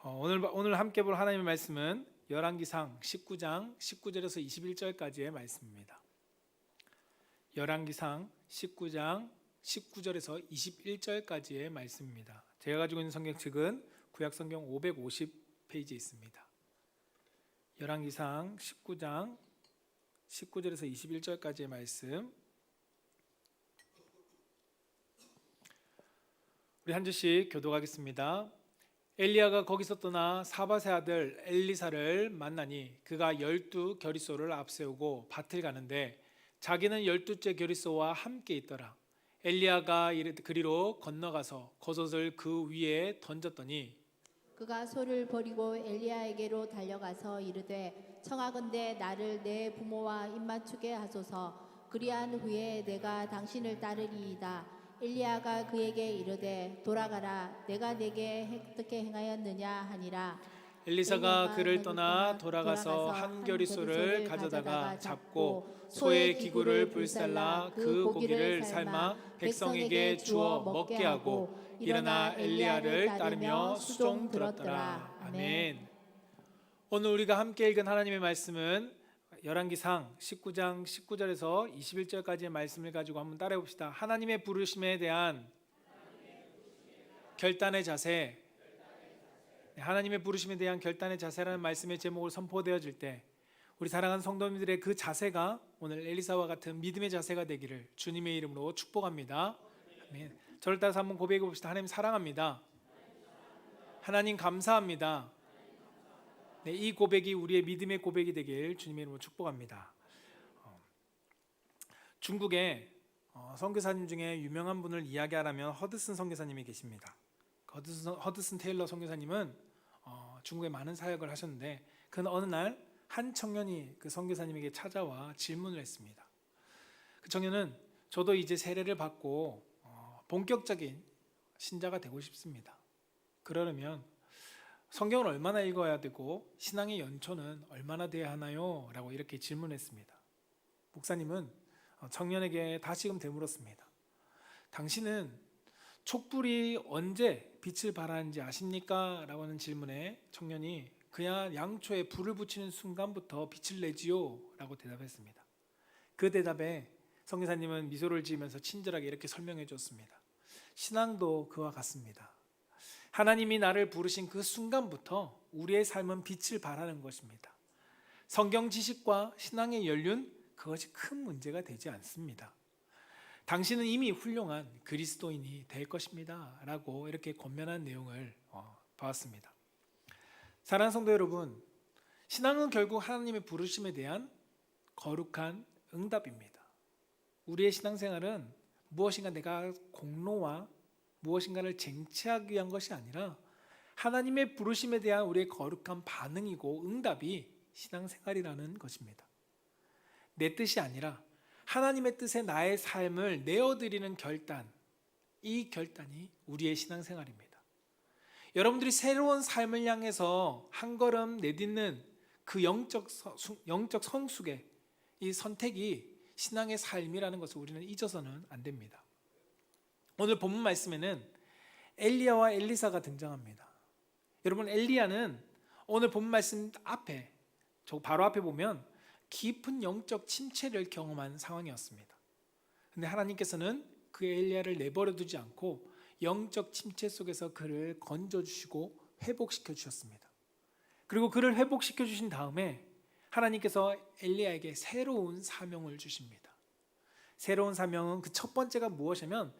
오늘 함께 볼 하나님의 말씀은 열왕기상 19장 19절에서 21절까지의 말씀입니다. 열왕기상 19장 19절에서 21절까지의 말씀입니다. 제가 가지고 있는 성경책은 구약성경 550페이지에 있습니다. 열왕기상 19장 19절에서 21절까지의 말씀, 우리 한 절씩 교독하겠습니다. 엘리야가 거기서 떠나 사밧의 아들 엘리사를 만나니 그가 12 겨리소를 앞세우고 밭을 가는데 자기는 12째 겨리소와 함께 있더라. 엘리야가 그리로 건너가서 겉옷을 그 위에 던졌더니 그가 소를 버리고 엘리야에게로 달려가서 이르되 청하건대 나를 내 부모와 입맞추게 하소서. 그리한 후에 내가 당신을 따르리이다. 엘리야가 그에게 이르되 돌아가라. 내가 내게 어떻게 행하였느냐 하니라. 엘리사가 그를 떠나 돌아가서 한 겨리소를 가져다가 잡고 소의 기구를 불살라 그 고기를 삶아 백성에게 주어 먹게 하고 일어나 엘리야를 따르며 수종 들었더라. 아멘. 오늘 우리가 함께 읽은 하나님의 말씀은 열왕기상 19장 19절에서 21절까지의 말씀을 가지고 한번 따라해 봅시다. 하나님의 부르심에 대한 결단의 자세. 하나님의 부르심에 대한 결단의 자세라는 말씀의 제목으로 선포되어질 때 우리 사랑하는 성도님들의 그 자세가 오늘 엘리사와 같은 믿음의 자세가 되기를 주님의 이름으로 축복합니다. 아멘. 저를 따라서 한번 고백해 봅시다. 하나님 사랑합니다. 하나님 감사합니다. 네, 이 고백이 우리의 믿음의 고백이 되길 주님의 이름으로 축복합니다. 중국에 선교사님 중에 유명한 분을 이야기하라면 허드슨 선교사님이 계십니다. 허드슨 테일러 선교사님은 중국에 많은 사역을 하셨는데 그 어느 날 한 청년이 그 선교사님에게 찾아와 질문을 했습니다. 그 청년은 저도 이제 세례를 받고 본격적인 신자가 되고 싶습니다. 그러려면 성경을 얼마나 읽어야 되고 신앙의 연초는 얼마나 돼야 하나요? 라고 이렇게 질문했습니다. 목사님은 청년에게 다시금 되물었습니다. 당신은 촛불이 언제 빛을 발하는지 아십니까? 라고 하는 질문에 청년이 그냥 양초에 불을 붙이는 순간부터 빛을 내지요? 라고 대답했습니다. 그 대답에 선교사님은 미소를 지으면서 친절하게 이렇게 설명해 줬습니다. 신앙도 그와 같습니다. 하나님이 나를 부르신 그 순간부터 우리의 삶은 빛을 발하는 것입니다. 성경 지식과 신앙의 연륜, 그것이 큰 문제가 되지 않습니다. 당신은 이미 훌륭한 그리스도인이 될 것입니다. 라고 이렇게 권면한 내용을 보았습니다. 사랑하는 성도 여러분, 신앙은 결국 하나님의 부르심에 대한 거룩한 응답입니다. 우리의 신앙생활은 무엇인가 내가 공로와 무엇인가를 쟁취하기 위한 것이 아니라 하나님의 부르심에 대한 우리의 거룩한 반응이고 응답이 신앙생활이라는 것입니다. 내 뜻이 아니라 하나님의 뜻에 나의 삶을 내어드리는 결단, 이 결단이 우리의 신앙생활입니다. 여러분들이 새로운 삶을 향해서 한 걸음 내딛는 그 영적 성숙의 이 선택이 신앙의 삶이라는 것을 우리는 잊어서는 안 됩니다. 오늘 본문 말씀에는 엘리야와 엘리사가 등장합니다. 여러분, 엘리야는 오늘 본문 말씀 앞에, 저 바로 앞에 보면 깊은 영적 침체를 경험한 상황이었습니다. 그런데 하나님께서는 그 엘리야를 내버려 두지 않고 영적 침체 속에서 그를 건져주시고 회복시켜 주셨습니다. 그리고 그를 회복시켜 주신 다음에 하나님께서 엘리야에게 새로운 사명을 주십니다. 새로운 사명은 그 첫 번째가 무엇이냐면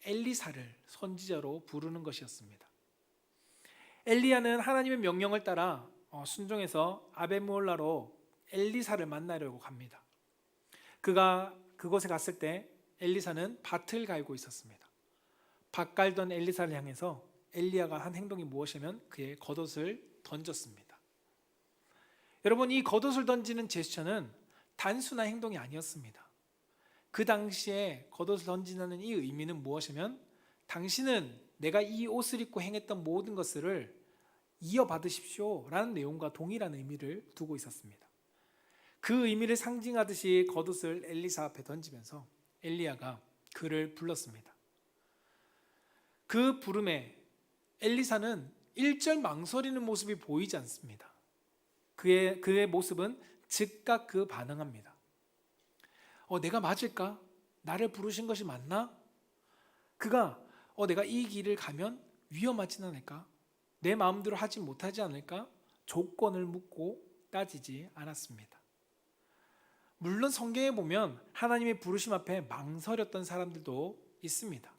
엘리사를 선지자로 부르는 것이었습니다. 엘리야는 하나님의 명령을 따라 순종해서 아벳므홀라로 엘리사를 만나려고 갑니다. 그가 그곳에 갔을 때 엘리사는 밭을 갈고 있었습니다. 밭 갈던 엘리사를 향해서 엘리야가 한 행동이 무엇이냐면 그의 겉옷을 던졌습니다. 여러분, 이 겉옷을 던지는 제스처는 단순한 행동이 아니었습니다. 그 당시에 겉옷을 던지는 이 의미는 무엇이냐면 당신은 내가 이 옷을 입고 행했던 모든 것을 이어받으십시오 라는 내용과 동일한 의미를 두고 있었습니다. 그 의미를 상징하듯이 겉옷을 엘리사 앞에 던지면서 엘리야가 그를 불렀습니다. 그 부름에 엘리사는 일절 망설이는 모습이 보이지 않습니다. 그의 모습은 즉각 반응합니다. 내가 맞을까? 나를 부르신 것이 맞나? 그가 내가 이 길을 가면 위험하진 않을까? 내 마음대로 하지 못하지 않을까? 조건을 묻고 따지지 않았습니다. 물론 성경에 보면 하나님의 부르심 앞에 망설였던 사람들도 있습니다.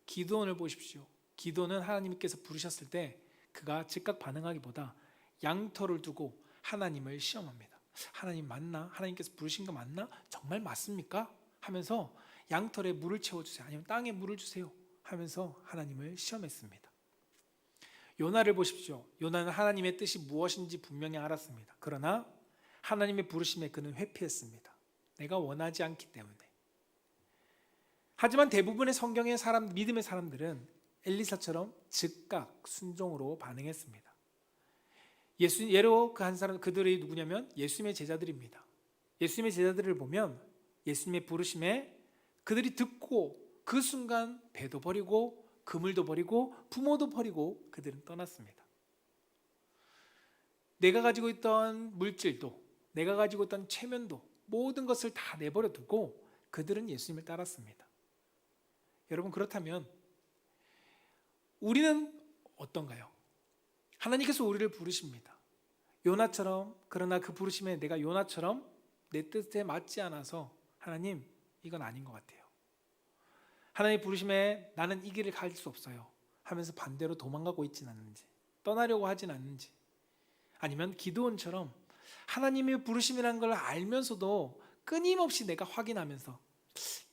기드온을 보십시오. 기드온은 하나님께서 부르셨을 때 그가 즉각 반응하기보다 양털을 두고 하나님을 시험합니다. 하나님 맞나? 하나님께서 부르신 거 맞나? 정말 맞습니까? 하면서 양털에 물을 채워주세요. 아니면 땅에 물을 주세요. 하면서 하나님을 시험했습니다. 요나를 보십시오. 요나는 하나님의 뜻이 무엇인지 분명히 알았습니다. 그러나 하나님의 부르심에 그는 회피했습니다. 내가 원하지 않기 때문에. 하지만 대부분의 성경의 믿음의 사람들은 엘리사처럼 즉각 순종으로 반응했습니다. 예로 그 한 사람, 그들이 누구냐면 예수님의 제자들입니다. 예수님의 제자들을 보면 예수님의 부르심에 그들이 듣고 그 순간 배도 버리고 그물도 버리고 부모도 버리고 그들은 떠났습니다. 내가 가지고 있던 물질도, 내가 가지고 있던 체면도, 모든 것을 다 내버려 두고 그들은 예수님을 따랐습니다. 여러분, 그렇다면 우리는 어떤가요? 하나님께서 우리를 부르십니다. 요나처럼. 그러나 그 부르심에 내가 요나처럼 내 뜻에 맞지 않아서 하나님, 이건 아닌 것 같아요. 하나님 부르심에 나는 이 길을 갈 수 없어요 하면서 반대로 도망가고 있진 않는지, 떠나려고 하진 않는지, 아니면 기드온처럼 하나님의 부르심이라는 걸 알면서도 끊임없이 내가 확인하면서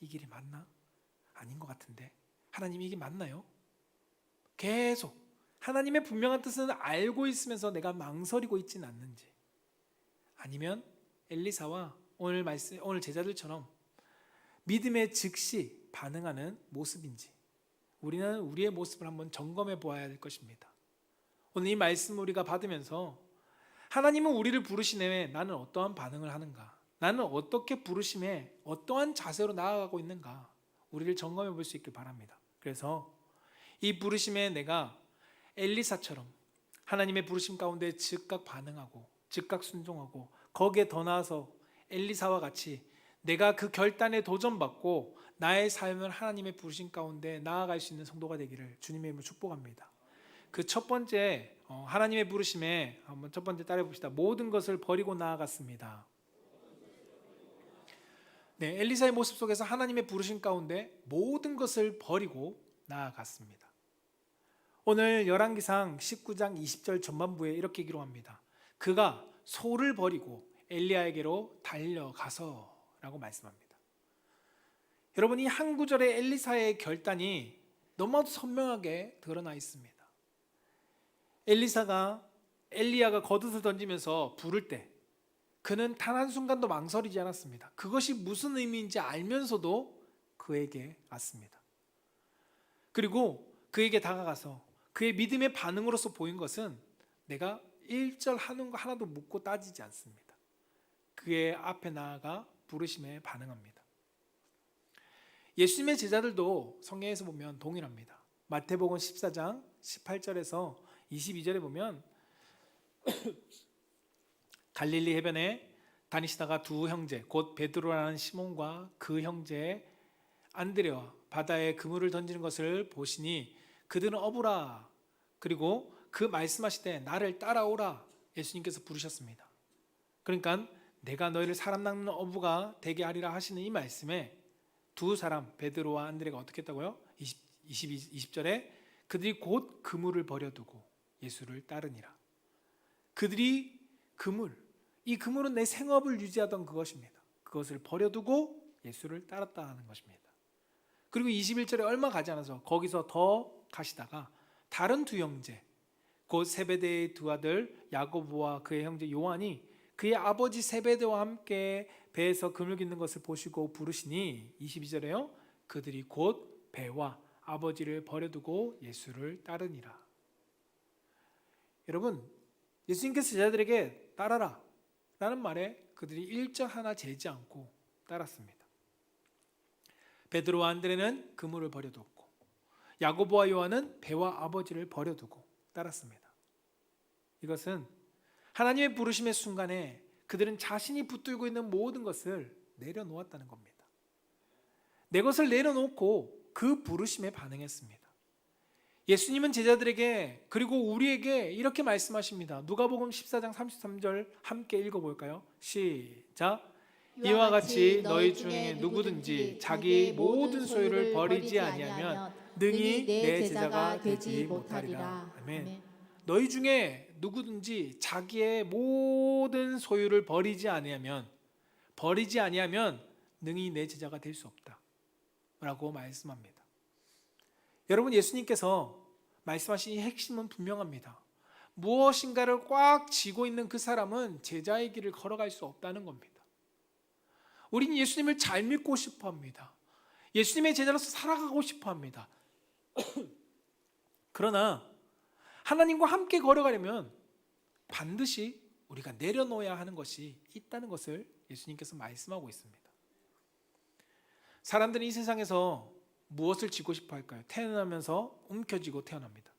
이 길이 맞나? 아닌 것 같은데. 하나님, 이게 맞나요? 계속 하나님의 분명한 뜻은 알고 있으면서 내가 망설이고 있지는 않는지, 아니면 엘리사와 오늘 제자들처럼 믿음의 즉시 반응하는 모습인지, 우리는 우리의 모습을 한번 점검해 보아야 될 것입니다. 오늘 이 말씀을 우리가 받으면서 하나님은 우리를 부르시네, 나는 어떠한 반응을 하는가, 나는 어떻게 부르심에 어떠한 자세로 나아가고 있는가, 우리를 점검해 볼 수 있길 바랍니다. 그래서 이 부르심에 내가 엘리사처럼 하나님의 부르심 가운데 즉각 반응하고 즉각 순종하고, 거기에 더 나아서 엘리사와 같이 내가 그 결단에 도전받고 나의 삶을 하나님의 부르심 가운데 나아갈 수 있는 성도가 되기를 주님의 이름으로 축복합니다. 그 첫 번째, 하나님의 부르심에 한번 첫 번째 따라해 봅시다. 모든 것을 버리고 나아갔습니다. 네, 엘리사의 모습 속에서 하나님의 부르심 가운데 모든 것을 버리고 나아갔습니다. 오늘 열왕기상 19장 20절 전반부에 이렇게 기록합니다. 그가 소를 버리고 엘리야에게로 달려가서 라고 말씀합니다. 여러분, 이 한 구절의 엘리사의 결단이 너무나도 선명하게 드러나 있습니다. 엘리야가 겉옷을 던지면서 부를 때 그는 단 한순간도 망설이지 않았습니다. 그것이 무슨 의미인지 알면서도 그에게 왔습니다. 그리고 그에게 다가가서 그의 믿음의 반응으로서 보인 것은 내가 1절 하는 거 하나도 묻고 따지지 않습니다. 그의 앞에 나아가 부르심에 반응합니다. 예수님의 제자들도 성경에서 보면 동일합니다. 마태복음 14장 18절에서 22절에 보면 갈릴리 해변에 다니시다가 두 형제, 곧 베드로라는 시몬과 그 형제 안드레와 바다에 그물을 던지는 것을 보시니 그들은 어부라. 그리고 그 말씀하시되 나를 따라오라 예수님께서 부르셨습니다. 그러니까 내가 너희를 사람 낚는 어부가 되게 하리라 하시는 이 말씀에 두 사람 베드로와 안드레가 어떻게 했다고요? 20절에 그들이 곧 그물을 버려두고 예수를 따르니라. 그들이 이 그물은 내 생업을 유지하던 그것입니다. 그것을 버려두고 예수를 따랐다는 것입니다. 그리고 21절에 얼마 가지 않아서 거기서 더 가시다가 다른 두 형제, 곧 세베대의 두 아들 야고보와 그의 형제 요한이 그의 아버지 세베대와 함께 배에서 그물 깃는 것을 보시고 부르시니 22절에요. 그들이 곧 배와 아버지를 버려두고 예수를 따르니라. 여러분, 예수님께서 제자들에게 따라라 라는 말에 그들이 일절 하나 재지 않고 따랐습니다. 베드로와 안드레는 그물을 버려두었고 야고보와 요한은 배와 아버지를 버려두고 따랐습니다. 이것은 하나님의 부르심의 순간에 그들은 자신이 붙들고 있는 모든 것을 내려놓았다는 겁니다. 내 것을 내려놓고 그 부르심에 반응했습니다. 예수님은 제자들에게 그리고 우리에게 이렇게 말씀하십니다. 누가복음 14장 33절 함께 읽어볼까요? 시작. 이와 같이 너희 중에 누구든지 자기 모든 소유를 버리지 아니하면 능히 내 제자가 되지 못하리라. 아멘. 너희 중에 누구든지 자기의 모든 소유를 버리지 아니하면 능히 내 제자가 될 수 없다 라고 말씀합니다. 여러분, 예수님께서 말씀하신 이 핵심은 분명합니다. 무엇인가를 꽉 쥐고 있는 그 사람은 제자의 길을 걸어갈 수 없다는 겁니다. 우리는 예수님을 잘 믿고 싶어 합니다. 예수님의 제자로서 살아가고 싶어 합니다. 그러나 하나님과 함께 걸어가려면 반드시 우리가 내려놓아야 하는 것이 있다는 것을 예수님께서 말씀하고 있습니다. 사람들은 이 세상에서 무엇을 지고 싶어 할까요? 태어나면서 움켜쥐고 태어납니다.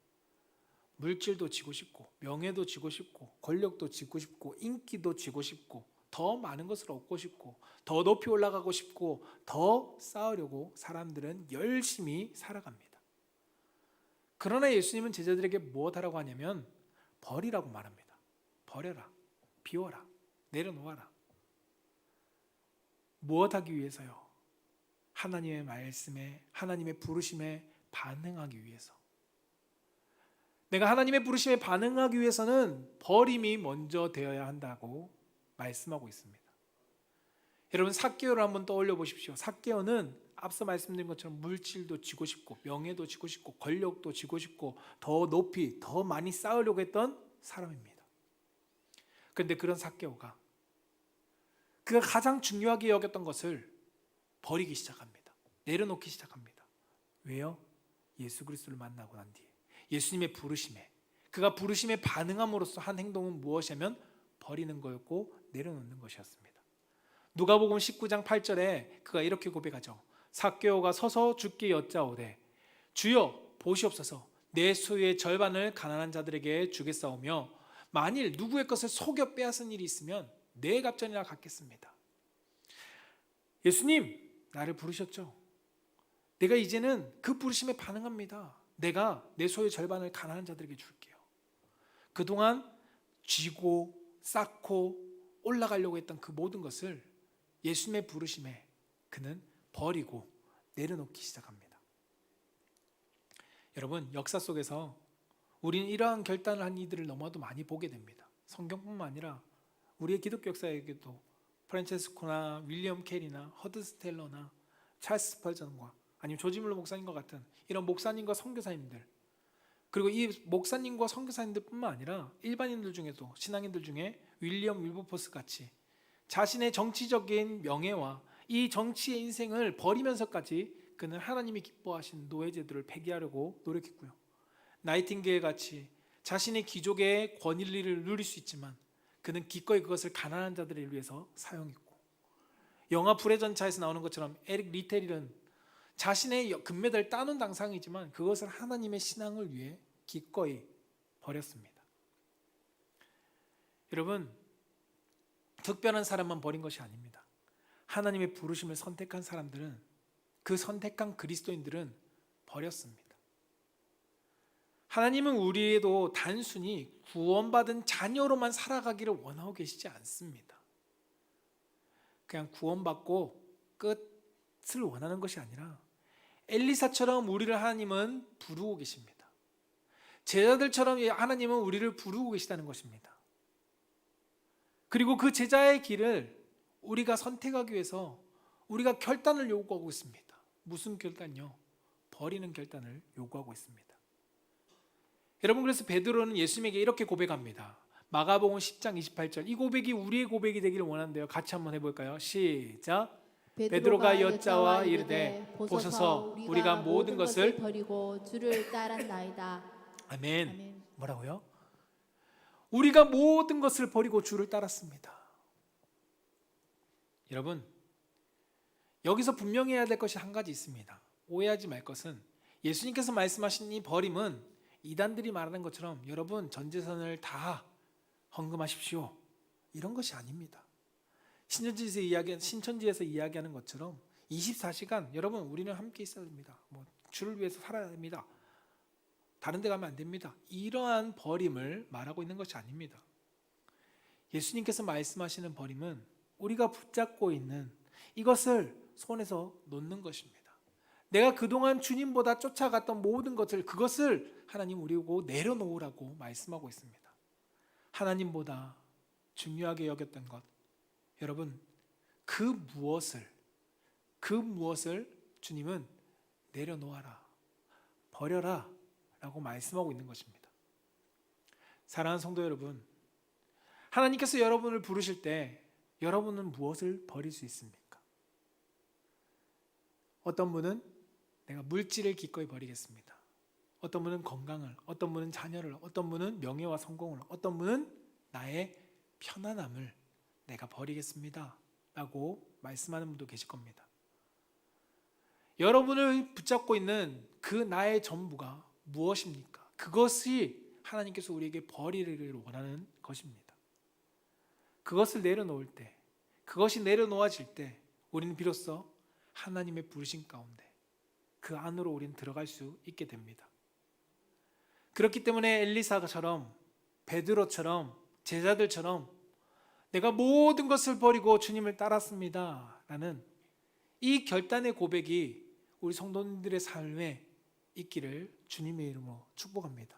물질도 지고 싶고, 명예도 지고 싶고, 권력도 지고 싶고, 인기도 지고 싶고, 더 많은 것을 얻고 싶고, 더 높이 올라가고 싶고, 더 쌓으려고 사람들은 열심히 살아갑니다. 그러나 예수님은 제자들에게 무엇하라고 하냐면 버리라고 말합니다. 버려라, 비워라, 내려놓아라. 무엇하기 위해서요? 하나님의 말씀에, 하나님의 부르심에 반응하기 위해서. 내가 하나님의 부르심에 반응하기 위해서는 버림이 먼저 되어야 한다고 말씀하고 있습니다. 여러분, 삭개오를 한번 떠올려 보십시오. 삭개오는 앞서 말씀드린 것처럼 물질도 지고 싶고, 명예도 지고 싶고, 권력도 지고 싶고, 더 높이, 더 많이 쌓으려고 했던 사람입니다. 그런데 그런 삭개오가 그가 가장 중요하게 여겼던 것을 버리기 시작합니다. 내려놓기 시작합니다. 왜요? 예수 그리스도를 만나고 난 뒤에 예수님의 부르심에, 그가 부르심에 반응함으로써 한 행동은 무엇이냐면 버리는 거였고 내려놓는 것이었습니다. 누가복음 19장 8절에 그가 이렇게 고백하죠. 삭개오가 서서 주께 여짜오되 주여 보시옵소서, 내 소유의 절반을 가난한 자들에게 주겠사오며 만일 누구의 것을 속여 빼앗은 일이 있으면 내 갑전이나 갚겠습니다. 예수님, 나를 부르셨죠. 내가 이제는 그 부르심에 반응합니다. 내가 내 소유의 절반을 가난한 자들에게 줄게요. 그동안 쥐고 쌓고 올라가려고 했던 그 모든 것을 예수님의 부르심에 그는 버리고 내려놓기 시작합니다. 여러분, 역사 속에서 우리는 이러한 결단을 한 이들을 너무나도 많이 보게 됩니다. 성경뿐만 아니라 우리의 기독교 역사에게도 프란체스코나 윌리엄 캐리나 허드슨 테일러나 찰스 스펄전과 아니면 조지 뮬러 목사님과 같은 이런 목사님과 선교사님들, 그리고 이 목사님과 선교사님들뿐만 아니라 일반인들 중에도, 신앙인들 중에 윌리엄 윌버포스 같이 자신의 정치적인 명예와 이 정치의 인생을 버리면서까지 그는 하나님이 기뻐하시는 노예제도를 폐기하려고 노력했고요. 나이팅게일 같이 자신의 귀족의 권리를 누릴 수 있지만 그는 기꺼이 그것을 가난한 자들을 위해서 사용했고, 영화 불의 전차에서 나오는 것처럼 에릭 리테릴은 자신의 금메달을 따놓은 당상이지만 그것을 하나님의 신앙을 위해 기꺼이 버렸습니다. 여러분, 특별한 사람만 버린 것이 아닙니다. 하나님의 부르심을 선택한 사람들은, 그 선택한 그리스도인들은 버렸습니다. 하나님은 우리에도 단순히 구원받은 자녀로만 살아가기를 원하고 계시지 않습니다. 그냥 구원받고 끝을 원하는 것이 아니라 엘리사처럼 우리를 하나님은 부르고 계십니다. 제자들처럼 하나님은 우리를 부르고 계시다는 것입니다. 그리고 그 제자의 길을 우리가 선택하기 위해서 우리가 결단을 요구하고 있습니다. 무슨 결단요? 버리는 결단을 요구하고 있습니다. 여러분, 그래서 베드로는 예수님에게 이렇게 고백합니다. 마가복음 10장 28절. 이 고백이 우리의 고백이 되기를 원하는데요. 같이 한번 해볼까요? 시작. 베드로가 여짜와 이르되 보소서, 우리가 모든 것을 버리고 주를 따랐나이다. 아멘. 아멘. 뭐라고요? 우리가 모든 것을 버리고 주를 따랐습니다. 여러분, 여기서 분명히 해야 될 것이 한 가지 있습니다. 오해하지 말 것은 예수님께서 말씀하신 이 버림은 이단들이 말하는 것처럼 여러분 전 재산을 다 헌금하십시오, 이런 것이 아닙니다. 신천지에서 이야기하는 것처럼 24시간 여러분 우리는 함께 있어야 됩니다. 주를 위해서 살아야 됩니다. 다른 데 가면 안 됩니다. 이러한 버림을 말하고 있는 것이 아닙니다. 예수님께서 말씀하시는 버림은 우리가 붙잡고 있는 이것을 손에서 놓는 것입니다. 내가 그동안 주님보다 쫓아갔던 모든 것을, 그것을 하나님 우리 보고 내려놓으라고 말씀하고 있습니다. 하나님보다 중요하게 여겼던 것, 여러분 그 무엇을 주님은 내려놓아라, 버려라 라고 말씀하고 있는 것입니다. 사랑하는 성도 여러분, 하나님께서 여러분을 부르실 때 여러분은 무엇을 버릴 수 있습니까? 어떤 분은 내가 물질을 기꺼이 버리겠습니다. 어떤 분은 건강을, 어떤 분은 자녀를, 어떤 분은 명예와 성공을, 어떤 분은 나의 편안함을 내가 버리겠습니다 라고 말씀하는 분도 계실 겁니다. 여러분을 붙잡고 있는 그 나의 전부가 무엇입니까? 그것이 하나님께서 우리에게 버리기를 원하는 것입니다. 그것을 내려놓을 때, 그것이 내려놓아질 때 우리는 비로소 하나님의 부르심 가운데 그 안으로 우리는 들어갈 수 있게 됩니다. 그렇기 때문에 엘리사처럼, 베드로처럼, 제자들처럼 내가 모든 것을 버리고 주님을 따랐습니다 라는 이 결단의 고백이 우리 성도님들의 삶에 있기를 주님의 이름으로 축복합니다.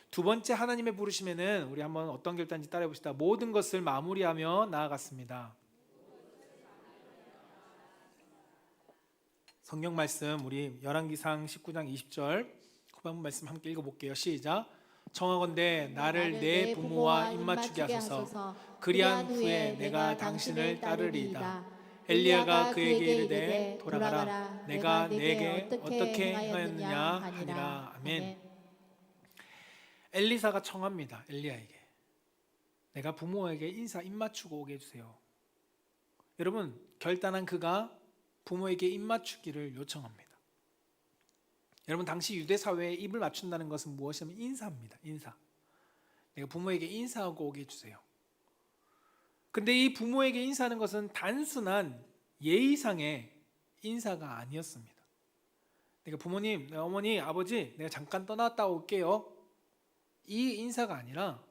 두 번째 하나님의 부르심에는 우리 한번 어떤 결단인지 따라해 봅시다. 모든 것을 마무리하며 나아갔습니다. 성경 말씀 우리 열왕기상 19장 20절 후반부 말씀 함께 읽어볼게요. 시작. 청하건대 나를 내 부모와 입맞추게 하소서. 그리한 후에 내가 당신을 따르리이다. 엘리야가 그에게 이르되 돌아가라. 내가 내게 어떻게 행하였느냐 하니라. 아멘. 엘리사가 청합니다. 엘리야에게 내가 부모에게 인사 입맞추고 오게 해주세요. 여러분 결단한 그가 부모에게 입맞추기를 요청합니다. 여러분 당시 유대 사회에 입을 맞춘다는 것은 무엇이냐면 인사입니다. 인사. 내가 부모에게 인사하고 오게 해주세요. 근데 이 부모에게 인사하는 것은 단순한 예의상의 인사가 아니었습니다. 내가 부모님, 어머니, 아버지 내가 잠깐 떠났다 올게요, 이 인사가 아니라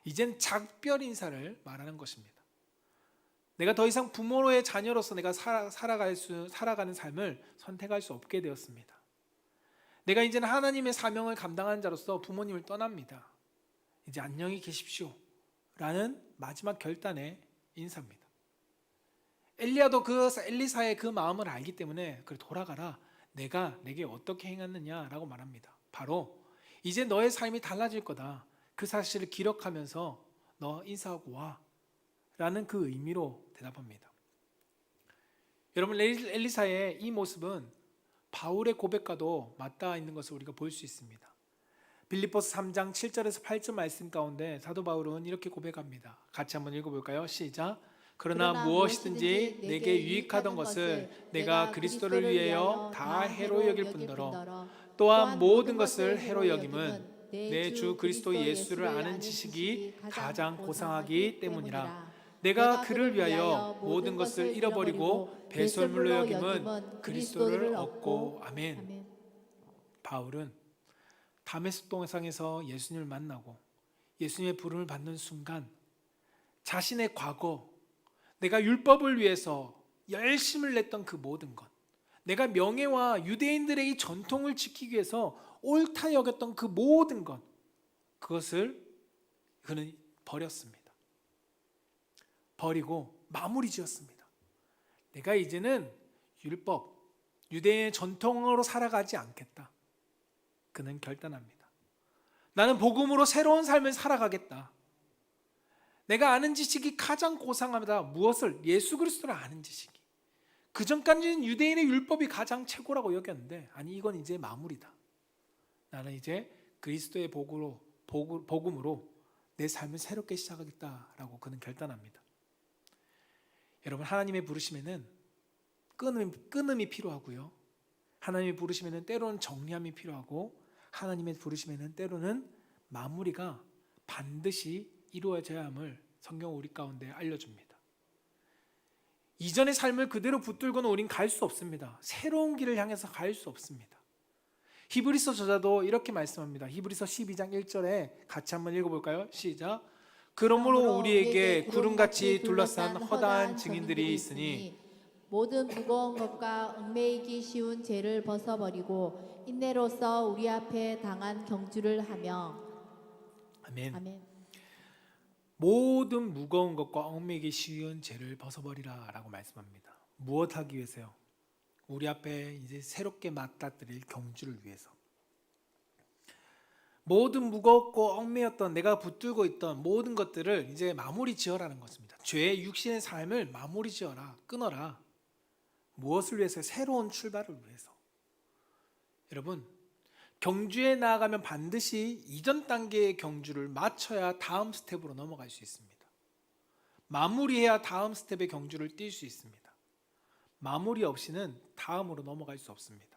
이젠 작별 인사를 말하는 것입니다. 내가 더 이상 부모로의 자녀로서 내가 살아가는 삶을 선택할 수 없게 되었습니다. 내가 이제는 하나님의 사명을 감당하는 자로서 부모님을 떠납니다. 이제 안녕히 계십시오 라는 마지막 결단의 인사입니다. 엘리야도 엘리사의 그 마음을 알기 때문에 그래 돌아가라. 내가 내게 어떻게 행했느냐라고 말합니다. 바로 이제 너의 삶이 달라질 거다. 그 사실을 기록하면서 너 인사하고 와 라는 그 의미로 대답합니다. 여러분 엘리사의 이 모습은 바울의 고백과도 맞닿아 있는 것을 우리가 볼 수 있습니다. 빌립보서 3장 7절에서 8절 말씀 가운데 사도 바울은 이렇게 고백합니다. 같이 한번 읽어볼까요? 시작. 그러나 무엇이든지 내게 유익하던 것을 내가 그리스도를 위하여 다 해로 여길 뿐더러 또한 모든 것을 해로 여김은 내 주 그리스도 예수를 아는 지식이 가장 고상하기 때문이라. 내가 그를 위하여 모든 것을 잃어버리고 배설물로 여김은 그리스도를 얻고. 아멘. 바울은 다메섹 동상에서 예수님을 만나고 예수님의 부름을 받는 순간 자신의 과거, 내가 율법을 위해서 열심을 냈던 그 모든 것, 내가 명예와 유대인들의 이 전통을 지키기 위해서 옳다 여겼던 그 모든 것, 그것을 그는 버렸습니다. 버리고 마무리 지었습니다. 내가 이제는 율법, 유대인의 전통으로 살아가지 않겠다. 그는 결단합니다. 나는 복음으로 새로운 삶을 살아가겠다. 내가 아는 지식이 가장 고상하다. 무엇을? 예수 그리스도를 아는 지식이. 그 전까지는 유대인의 율법이 가장 최고라고 여겼는데 아니 이건 이제 마무리다. 나는 이제 그리스도의 복음으로 내 삶을 새롭게 시작하겠다라고 그는 결단합니다. 여러분 하나님의 부르심에는 끊음이 필요하고요. 하나님의 부르심에는 때로는 정리함이 필요하고 하나님의 부르심에는 때로는 마무리가 반드시 이루어져야 함을 성경은 우리 가운데 알려줍니다. 이전의 삶을 그대로 붙들고는 우린 갈 수 없습니다. 새로운 길을 향해서 갈 수 없습니다. 히브리서 저자도 이렇게 말씀합니다. 히브리서 12장 1절에 같이 한번 읽어볼까요? 시작. 그러므로 우리에게 구름같이 둘러싼 허다한 증인들이 있으니 모든 무거운 것과 얽매이기 쉬운 죄를 벗어버리고 인내로써 우리 앞에 당한 경주를 하며 아멘. 아멘. 모든 무거운 것과 얽매이기 쉬운 죄를 벗어버리라 라고 말씀합니다. 무엇하기 위해서요? 우리 앞에 이제 새롭게 맞닥뜨릴 경주를 위해서. 모든 무겁고 얽매였던 내가 붙들고 있던 모든 것들을 이제 마무리 지어라는 것입니다. 죄의 육신의 삶을 마무리 지어라, 끊어라. 무엇을 위해서? 새로운 출발을 위해서. 여러분, 경주에 나아가면 반드시 이전 단계의 경주를 마쳐야 다음 스텝으로 넘어갈 수 있습니다. 마무리해야 다음 스텝의 경주를 뛸 수 있습니다. 마무리 없이는 다음으로 넘어갈 수 없습니다.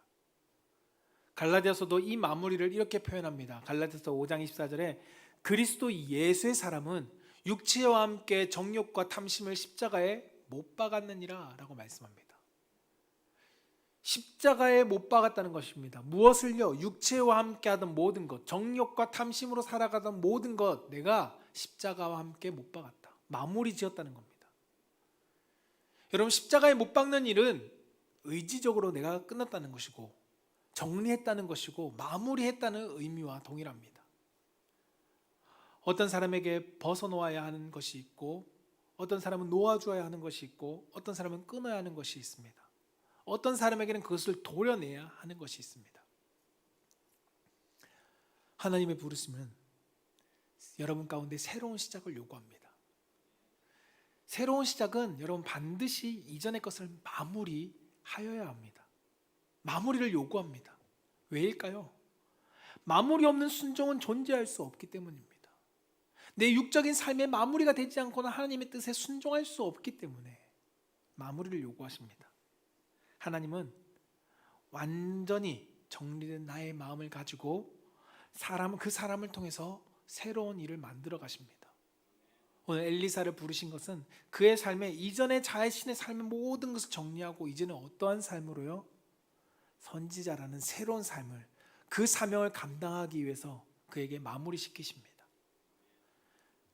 갈라디아서도 이 마무리를 이렇게 표현합니다. 갈라디아서 5장 24절에 그리스도 예수의 사람은 육체와 함께 정욕과 탐심을 십자가에 못 박았느니라 라고 말씀합니다. 십자가에 못 박았다는 것입니다. 무엇을요? 육체와 함께 하던 모든 것, 정욕과 탐심으로 살아가던 모든 것, 내가 십자가와 함께 못 박았다. 마무리 지었다는 겁니다. 여러분, 십자가에 못 박는 일은 의지적으로 내가 끝났다는 것이고 정리했다는 것이고 마무리했다는 의미와 동일합니다. 어떤 사람에게 벗어놓아야 하는 것이 있고 어떤 사람은 놓아주어야 하는 것이 있고 어떤 사람은 끊어야 하는 것이 있습니다. 어떤 사람에게는 그것을 도려내야 하는 것이 있습니다. 하나님의 부르심은 여러분 가운데 새로운 시작을 요구합니다. 새로운 시작은 여러분 반드시 이전의 것을 마무리하여야 합니다. 마무리를 요구합니다. 왜일까요? 마무리 없는 순종은 존재할 수 없기 때문입니다. 내 육적인 삶의 마무리가 되지 않고는 하나님의 뜻에 순종할 수 없기 때문에 마무리를 요구하십니다. 하나님은 완전히 정리된 나의 마음을 가지고 그 사람을 통해서 새로운 일을 만들어 가십니다. 오늘 엘리사를 부르신 것은 그의 삶의 이전의 자신의 삶의 모든 것을 정리하고 이제는 어떠한 삶으로요? 선지자라는 새로운 삶을, 그 사명을 감당하기 위해서 그에게 마무리시키십니다.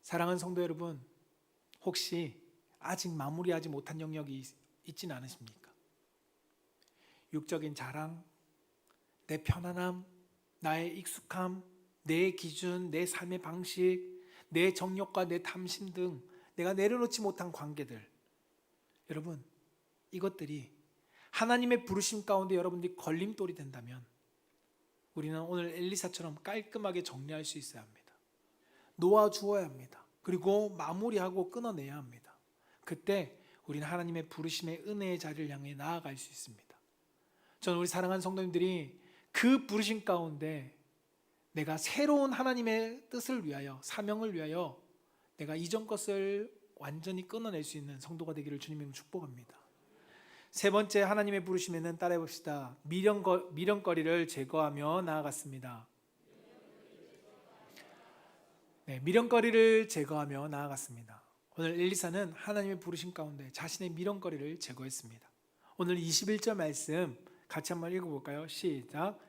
사랑하는 성도 여러분, 혹시 아직 마무리하지 못한 영역이 있지는 않으십니까? 육적인 자랑, 내 편안함, 나의 익숙함, 내 기준, 내 삶의 방식, 내 정욕과 내 탐심 등 내가 내려놓지 못한 관계들, 여러분, 이것들이 하나님의 부르심 가운데 여러분들이 걸림돌이 된다면 우리는 오늘 엘리사처럼 깔끔하게 정리할 수 있어야 합니다. 놓아주어야 합니다. 그리고 마무리하고 끊어내야 합니다. 그때 우리는 하나님의 부르심의 은혜의 자리를 향해 나아갈 수 있습니다. 저는 우리 사랑하는 성도님들이 그 부르심 가운데 내가 새로운 하나님의 뜻을 위하여, 사명을 위하여 내가 이전 것을 완전히 끊어낼 수 있는 성도가 되기를 주님의 축복합니다. 세 번째 하나님의 부르심에는 따라해 봅시다. 미련거리를 제거하며 나아갔습니다. 네, 미련거리를 제거하며 나아갔습니다. 오늘 엘리사는 하나님의 부르심 가운데 자신의 미련거리를 제거했습니다. 오늘 21절 말씀 같이 한번 읽어볼까요? 시작.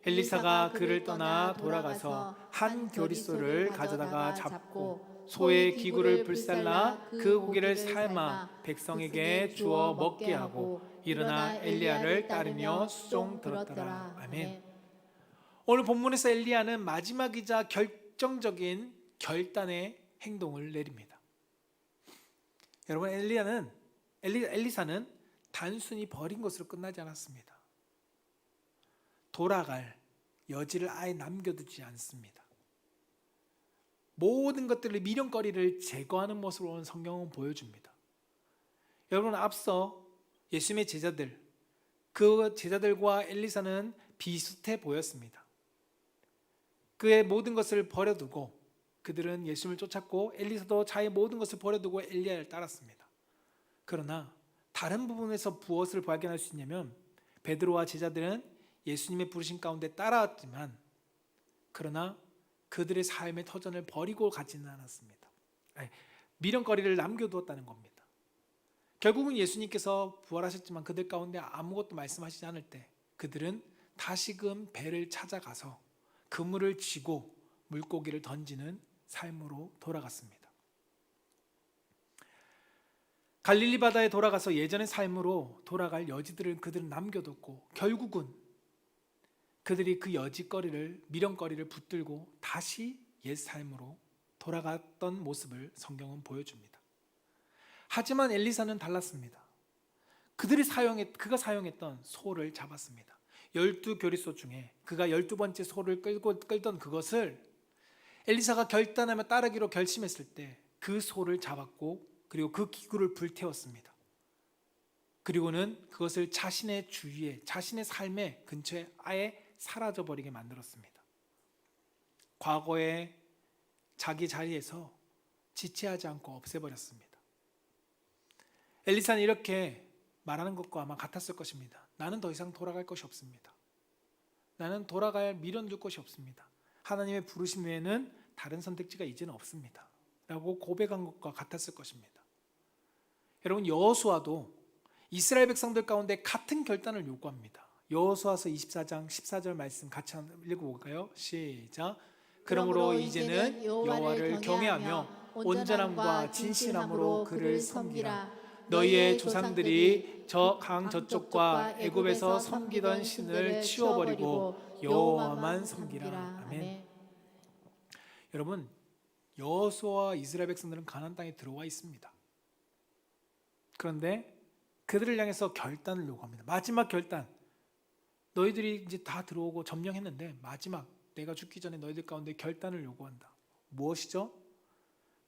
엘리사가 그를 떠나 돌아가서 한 교리소를 가져다가 잡고 소의 기구를 불살라 그 고기를 삶아 백성에게 주어 먹게 하고 일어나 엘리야를 따르며 수종 들었더라. 아멘. 오늘 본문에서 엘리야는 마지막이자 결정적인 결단의 행동을 내립니다. 여러분, 엘리사는 단순히 버린 것으로 끝나지 않았습니다. 돌아갈 여지를 아예 남겨두지 않습니다. 모든 것들을 미련거리를 제거하는 모습으로 오늘 성경은 보여줍니다. 여러분, 앞서 예수님의 제자들, 그 제자들과 엘리사는 비슷해 보였습니다. 그의 모든 것을 버려두고 그들은 예수님을 쫓았고 엘리사도 자의 모든 것을 버려두고 엘리야를 따랐습니다. 그러나 다른 부분에서 무엇을 발견할 수 있냐면 베드로와 제자들은 예수님의 부르심 가운데 따라왔지만 그러나 그들의 삶의 터전을 버리고 가지는 않았습니다. 미련거리를 남겨두었다는 겁니다. 결국은 예수님께서 부활하셨지만 그들 가운데 아무것도 말씀하시지 않을 때 그들은 다시금 배를 찾아가서 그물을 쥐고 물고기를 던지는 삶으로 돌아갔습니다. 갈릴리 바다에 돌아가서 예전의 삶으로 돌아갈 여지들을 그들은 남겨뒀고 결국은 그들이 그 여지거리를 미련거리를 붙들고 다시 옛 삶으로 돌아갔던 모습을 성경은 보여줍니다. 하지만 엘리사는 달랐습니다. 그가 사용했던 소를 잡았습니다. 12교리소 중에 그가 12번째 소를 끌던 그것을 엘리사가 결단하며 따르기로 결심했을 때 그 소를 잡았고 그리고 그 기구를 불태웠습니다. 그리고는 그것을 자신의 주위에 자신의 삶의 근처에 아예 사라져버리게 만들었습니다. 과거에 자기 자리에서 지체하지 않고 없애버렸습니다. 엘리사는 이렇게 말하는 것과 아마 같았을 것입니다. 나는 더 이상 돌아갈 것이 없습니다. 나는 돌아갈 미련둘 것이 없습니다. 하나님의 부르심 외에는 다른 선택지가 이제는 없습니다. 라고 고백한 것과 같았을 것입니다. 여러분, 여호수아도 이스라엘 백성들 가운데 같은 결단을 요구합니다. 여호수아서 24장 14절 말씀 같이 읽어볼까요? 시작. 그러므로 이제는 여호와를 경외하며 온전함과 진실함으로 그를 섬기라. 너희의 조상들이 저 강 저쪽과 애굽에서 섬기던 신을 치워버리고 여호와만 섬기라. 아멘. 여러분, 여호수아와 이스라엘 백성들은 가나안 땅에 들어와 있습니다. 그런데 그들을 향해서 결단을 요구합니다. 마지막 결단. 너희들이 이제 다 들어오고 점령했는데 마지막 내가 죽기 전에 너희들 가운데 결단을 요구한다. 무엇이죠?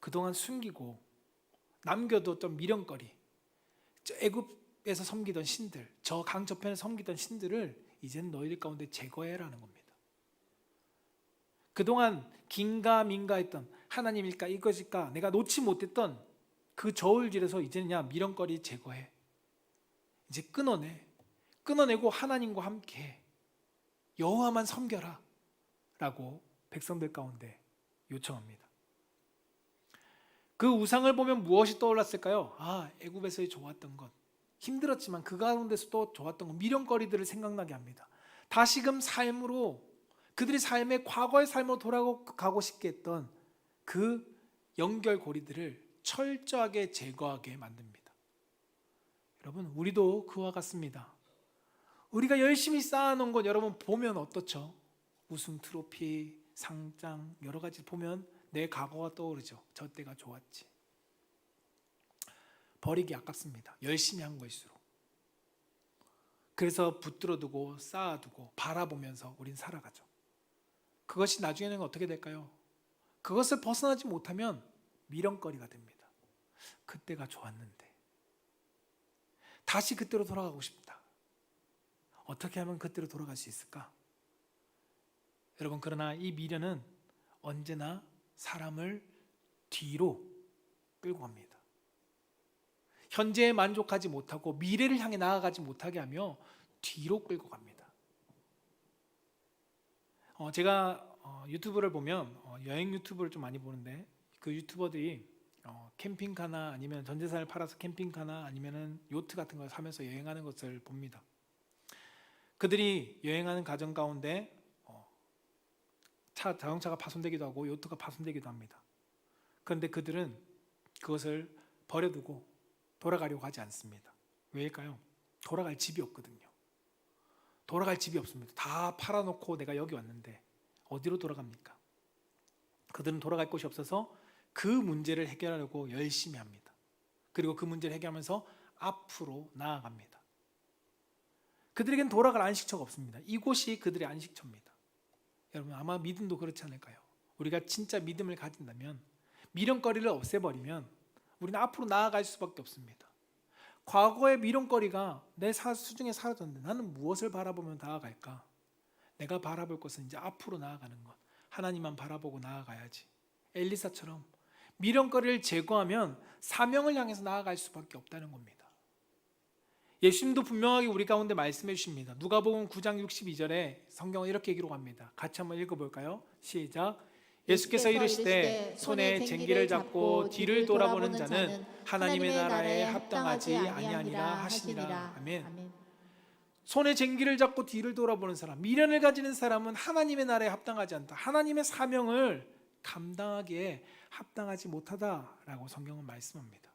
그동안 숨기고 남겨뒀던 미련거리, 저 애굽에서 섬기던 신들, 저 강 저편에 섬기던 신들을 이제는 너희들 가운데 제거해라는 겁니다. 그동안 긴가민가 했던 하나님일까 이것일까 내가 놓지 못했던 그 저울질에서 이제는 야 미련거리 제거해. 이제 끊어내고 하나님과 함께 여호와만 섬겨라 라고 백성들 가운데 요청합니다. 그 우상을 보면 무엇이 떠올랐을까요? 애굽에서의 좋았던 것, 힘들었지만 그 가운데서 또 좋았던 것, 미련거리들을 생각나게 합니다. 다시금 삶으로 그들의 삶의 과거의 삶으로 돌아가고 싶게 했던 그 연결고리들을 철저하게 제거하게 만듭니다. 여러분, 우리도 그와 같습니다. 우리가 열심히 쌓아놓은 것 여러분 보면 어떻죠? 우승 트로피, 상장 여러 가지 보면 내 과거가 떠오르죠. 저 때가 좋았지. 버리기 아깝습니다. 열심히 한 것일수록. 그래서 붙들어두고 쌓아두고 바라보면서 우린 살아가죠. 그것이 나중에는 어떻게 될까요? 그것을 벗어나지 못하면 미련거리가 됩니다. 그때가 좋았는데 다시 그때로 돌아가고 싶다. 어떻게 하면 그때로 돌아갈 수 있을까? 여러분, 그러나 이 미련은 언제나 사람을 뒤로 끌고 갑니다. 현재에 만족하지 못하고 미래를 향해 나아가지 못하게 하며 뒤로 끌고 갑니다. 제가 유튜브를 보면 여행 유튜브를 좀 많이 보는데 그 유튜버들이 캠핑카나 아니면 전 재산을 팔아서 캠핑카나 아니면은 요트 같은 걸 사면서 여행하는 것을 봅니다. 그들이 여행하는 과정 가운데 자동차가 파손되기도 하고 요트가 파손되기도 합니다. 그런데 그들은 그것을 버려두고 돌아가려고 하지 않습니다. 왜일까요? 돌아갈 집이 없거든요. 돌아갈 집이 없습니다. 다 팔아놓고 내가 여기 왔는데 어디로 돌아갑니까? 그들은 돌아갈 곳이 없어서 그 문제를 해결하려고 열심히 합니다. 그리고 그 문제를 해결하면서 앞으로 나아갑니다. 그들에겐 돌아갈 안식처가 없습니다. 이곳이 그들의 안식처입니다. 여러분, 아마 믿음도 그렇지 않을까요? 우리가 진짜 믿음을 가진다면 미련거리를 없애버리면 우리는 앞으로 나아갈 수밖에 없습니다. 과거의 미련거리가 내 수중에 사라졌는데 나는 무엇을 바라보며 나아갈까? 내가 바라볼 것은 이제 앞으로 나아가는 것, 하나님만 바라보고 나아가야지. 엘리사처럼 미련거리를 제거하면 사명을 향해서 나아갈 수밖에 없다는 겁니다. 예수님도 분명하게 우리 가운데 말씀해 주십니다. 누가복음 9장 62절에 성경은 이렇게 기록합니다. 같이 한번 읽어볼까요? 시작. 예수께서 이르시되 손에 쟁기를 잡고 뒤를 돌아보는 자는 하나님의 나라에 합당하지 아니하니라 하시니라. 아멘. 손에 쟁기를 잡고 뒤를 돌아보는 사람, 미련을 가지는 사람은 하나님의 나라에 합당하지 않다. 하나님의 사명을 감당하기에 합당하지 못하다라고 성경은 말씀합니다.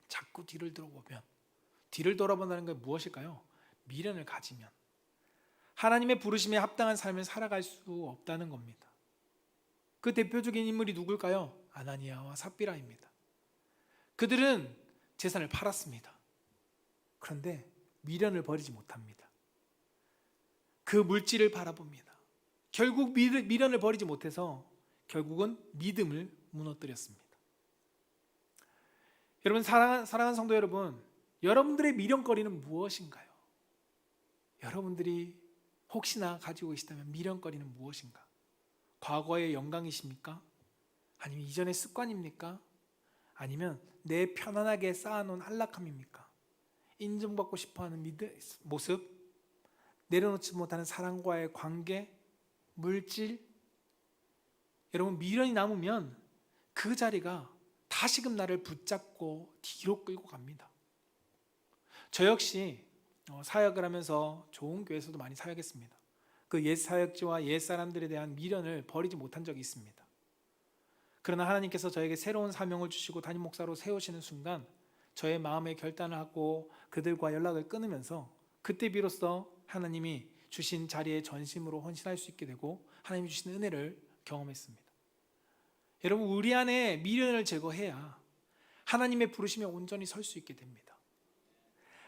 자꾸 뒤를 돌아보면, 뒤를 돌아본다는 게 무엇일까요? 미련을 가지면 하나님의 부르심에 합당한 삶을 살아갈 수 없다는 겁니다. 그 대표적인 인물이 누굴까요? 아나니아와 삽비라입니다. 그들은 재산을 팔았습니다. 그런데 미련을 버리지 못합니다. 그 물질을 바라봅니다. 결국 미련을 버리지 못해서 결국은 믿음을 무너뜨렸습니다. 여러분, 사랑하는 성도 여러분, 여러분들의 미련거리는 무엇인가요? 여러분들이 혹시나 가지고 계시다면 미련거리는 무엇인가? 과거의 영광이십니까? 아니면 이전의 습관입니까? 아니면 내 편안하게 쌓아놓은 안락함입니까? 인정받고 싶어하는 모습, 내려놓지 못하는 사랑과의 관계, 물질. 여러분, 미련이 남으면 그 자리가 다시금 나를 붙잡고 뒤로 끌고 갑니다. 저 역시 사역을 하면서 좋은 교회에서도 많이 사역했습니다. 그 옛 사역지와 옛 사람들에 대한 미련을 버리지 못한 적이 있습니다. 그러나 하나님께서 저에게 새로운 사명을 주시고 담임 목사로 세우시는 순간 저의 마음에 결단을 하고 그들과 연락을 끊으면서 그때 비로소 하나님이 주신 자리에 전심으로 헌신할 수 있게 되고 하나님이 주신 은혜를 경험했습니다. 여러분, 우리 안에 미련을 제거해야 하나님의 부르심에 온전히 설 수 있게 됩니다.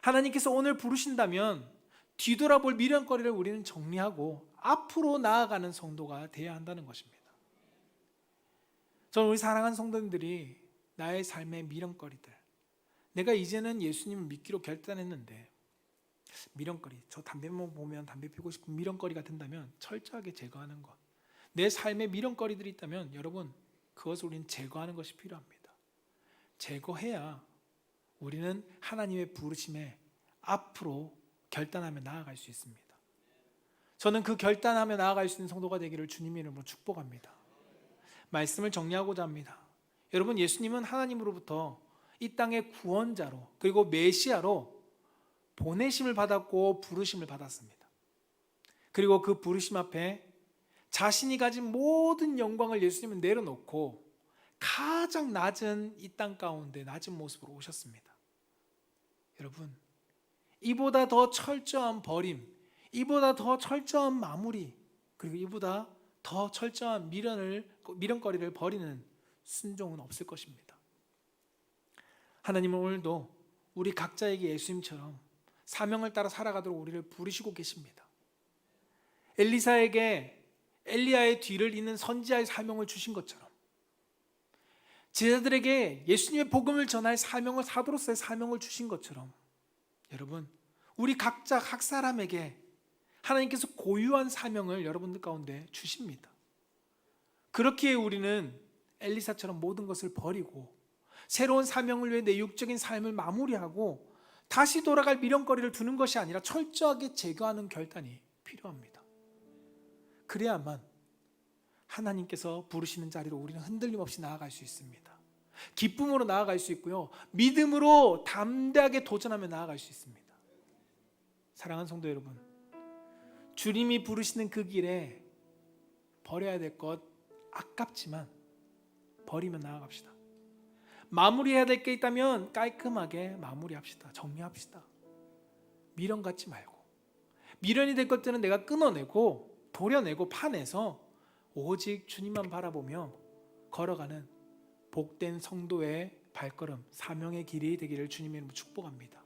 하나님께서 오늘 부르신다면 뒤돌아볼 미련거리를 우리는 정리하고 앞으로 나아가는 성도가 되어야 한다는 것입니다. 저는 우리 사랑하는 성도님들이 나의 삶의 미련거리들, 내가 이제는 예수님을 믿기로 결단했는데 미련거리, 저 담배만 보면 담배 피우고 싶은 미련거리가 된다면 철저하게 제거하는 것. 내 삶에 미련거리들이 있다면 여러분, 그것을 우리는 제거하는 것이 필요합니다. 제거해야 우리는 하나님의 부르심에 앞으로 결단하며 나아갈 수 있습니다. 저는 그 결단하며 나아갈 수 있는 성도가 되기를 주님의 이름으로 축복합니다. 말씀을 정리하고자 합니다. 여러분, 예수님은 하나님으로부터 이 땅의 구원자로, 그리고 메시아로 보내심을 받았고 부르심을 받았습니다. 그리고 그 부르심 앞에 자신이 가진 모든 영광을 예수님은 내려놓고 가장 낮은 이 땅 가운데 낮은 모습으로 오셨습니다. 여러분, 이보다 더 철저한 버림, 이보다 더 철저한 마무리, 그리고 이보다 더 철저한 미련거리를 버리는 순종은 없을 것입니다. 하나님은 오늘도 우리 각자에게 예수님처럼 사명을 따라 살아가도록 우리를 부르시고 계십니다. 엘리사에게 엘리야의 뒤를 잇는 선지자의 사명을 주신 것처럼 제자들에게 예수님의 복음을 전할 사명을 사도로서의 사명을 주신 것처럼 여러분, 우리 각자 각 사람에게 하나님께서 고유한 사명을 여러분들 가운데 주십니다. 그렇기에 우리는 엘리사처럼 모든 것을 버리고 새로운 사명을 위해 내 육적인 삶을 마무리하고 다시 돌아갈 미련거리를 두는 것이 아니라 철저하게 제거하는 결단이 필요합니다. 그래야만 하나님께서 부르시는 자리로 우리는 흔들림 없이 나아갈 수 있습니다. 기쁨으로 나아갈 수 있고요, 믿음으로 담대하게 도전하며 나아갈 수 있습니다. 사랑하는 성도 여러분, 주님이 부르시는 그 길에 버려야 될 것 아깝지만 버리며 나아갑시다. 마무리해야 될 게 있다면 깔끔하게 마무리합시다. 정리합시다. 미련 갖지 말고, 미련이 될 것들은 내가 끊어내고 도려내고 파내서 오직 주님만 바라보며 걸어가는 복된 성도의 발걸음, 사명의 길이 되기를 주님의 이름으로 축복합니다.